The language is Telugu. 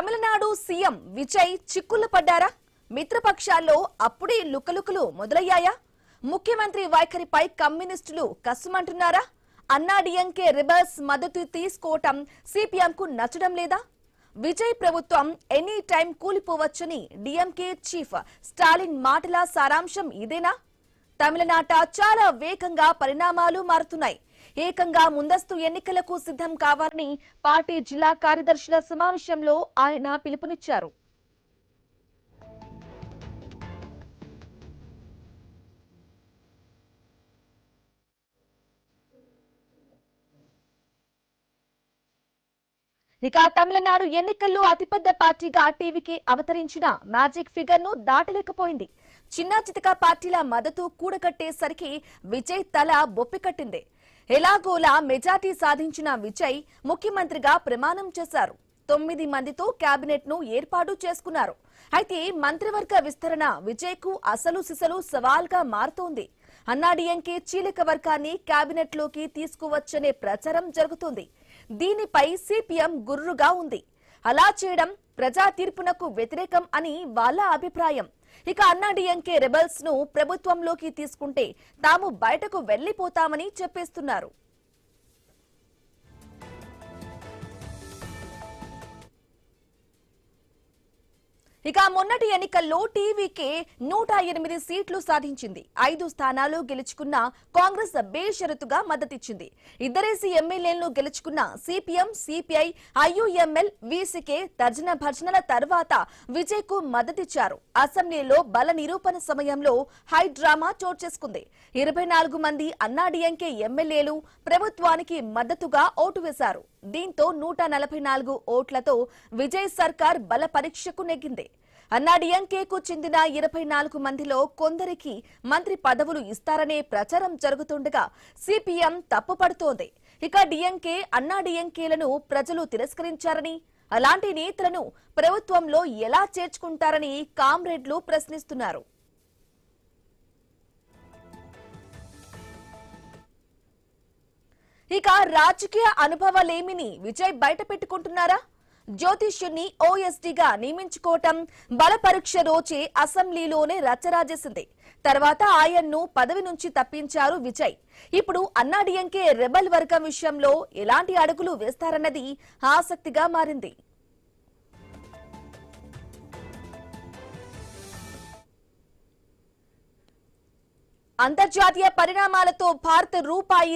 తమిళనాడు సీఎం విజయ్ చిక్కులు పడ్డారా? మిత్రపక్షాల్లో అప్పుడే లుకలుకలు మొదలయ్యాయా? ముఖ్యమంత్రి వైఖరిపై కమ్యూనిస్టులు కసుమంటున్నారా? అన్నాడీఎంకే రిబల్స్ మద్దతు తీసుకోవటం సిపిఎంకు నచ్చడం లేదా? విజయ్ ప్రభుత్వం ఎనీ టైం కూలిపోవచ్చని డీఎంకే చీఫ్ స్టాలిన్ మాటల సారాంశం ఇదేనా? తమిళనాట చాలా వేగంగా పరిణామాలు మారుతున్నాయి. ఏకంగా ముందస్తు ఎన్నికలకు సిద్ధం కావాలని పార్టీ జిల్లా కార్యదర్శుల సమావేశంలో ఆయన పిలుపునిచ్చారు. ఇక తమిళనాడు ఎన్నికల్లో అతిపెద్ద పార్టీగా టీవీకి అవతరించిన మ్యాజిక్ ఫిగర్ ను దాటలేకపోయింది. చిన్న చితక పార్టీల మద్దతు కూడగట్టేసరికి విజయ్ తల బొప్పికట్టింది. ఎలాగోలా మెజార్టీ సాధించిన విజయ్ ముఖ్యమంత్రిగా ప్రమాణం చేశారు. 9 మందితో కేబినెట్ ను ఏర్పాటు చేసుకున్నారు. అయితే మంత్రివర్గ విస్తరణ విజయ్ కు అసలు సిసలు సవాల్గా మారుతోంది. అన్నాడీఎంకే చీలిక వర్గాన్ని కేబినెట్ లోకి తీసుకువచ్చనే ప్రచారం జరుగుతోంది. దీనిపై సిపిఎం గుర్రుగా ఉంది. అలా చేయడం ప్రజా తీర్పునకు వ్యతిరేకం అని వాళ్ళ అభిప్రాయం. ఇక అన్నాడీఎంకే రెబల్స్ ను ప్రభుత్వంలోకి తీసుకుంటే తాము బయటకు వెళ్లిపోతామని చెప్పేస్తున్నారు. ఇక మొన్నటి ఎన్నికల్లో టీవీకే 108 సీట్లు సాధించింది. 5 స్థానాలు గెలుచుకున్న కాంగ్రెస్ బేషరతుగా మద్దతిచ్చింది. ఇద్దరేసి ఎమ్మెల్యేలను గెలుచుకున్న సిపిఎం, సిపిఐ, ఐయుఎంఎల్, వీసీకే తర్జన భర్జనల తర్వాత విజయ్ కు మద్దతిచ్చారు. అసెంబ్లీలో బల నిరూపణ సమయంలో హై డ్రామా చోటు చేసుకుంది. 24 మంది అన్నాడీఎంకే ఎమ్మెల్యేలు ప్రభుత్వానికి మద్దతుగా ఓటు వేశారు. దీంతో 144 ఓట్లతో విజయ్ సర్కార్ బల పరీక్షకు నెగ్గింది. అన్నాడీఎంకేకు చెందిన 24 మందిలో కొందరికి మంత్రి పదవులు ఇస్తారనే ప్రచారం జరుగుతుండగా సిపిఎం తప్పుపడుతోంది. ఇక డీఎంకే, అన్నాడీఎంకేలను ప్రజలు తిరస్కరించారని, అలాంటి నేతలను ప్రభుత్వంలో ఎలా చేర్చుకుంటారని కామ్రేడ్లు ప్రశ్నిస్తున్నారు. ఇక రాజకీయ అనుభవాలేమిని విజయ్ బయట పెట్టుకుంటున్నారా? జ్యోతిష్యుని ఓఎస్డీగా నియమించుకోవటం బల పరీక్ష రోజే అసెంబ్లీలోనే రచ్చరాజేసింది. తర్వాత ఆయన్ను పదవి నుంచి తప్పించారు విజయ్. ఇప్పుడు అన్నాడీఎంకే రెబల్ వర్గం విషయంలో ఎలాంటి అడుగులు వేస్తారన్నది ఆసక్తిగా మారింది. అంతర్జాతీయ పరిణామాలతో భారత రూపాయి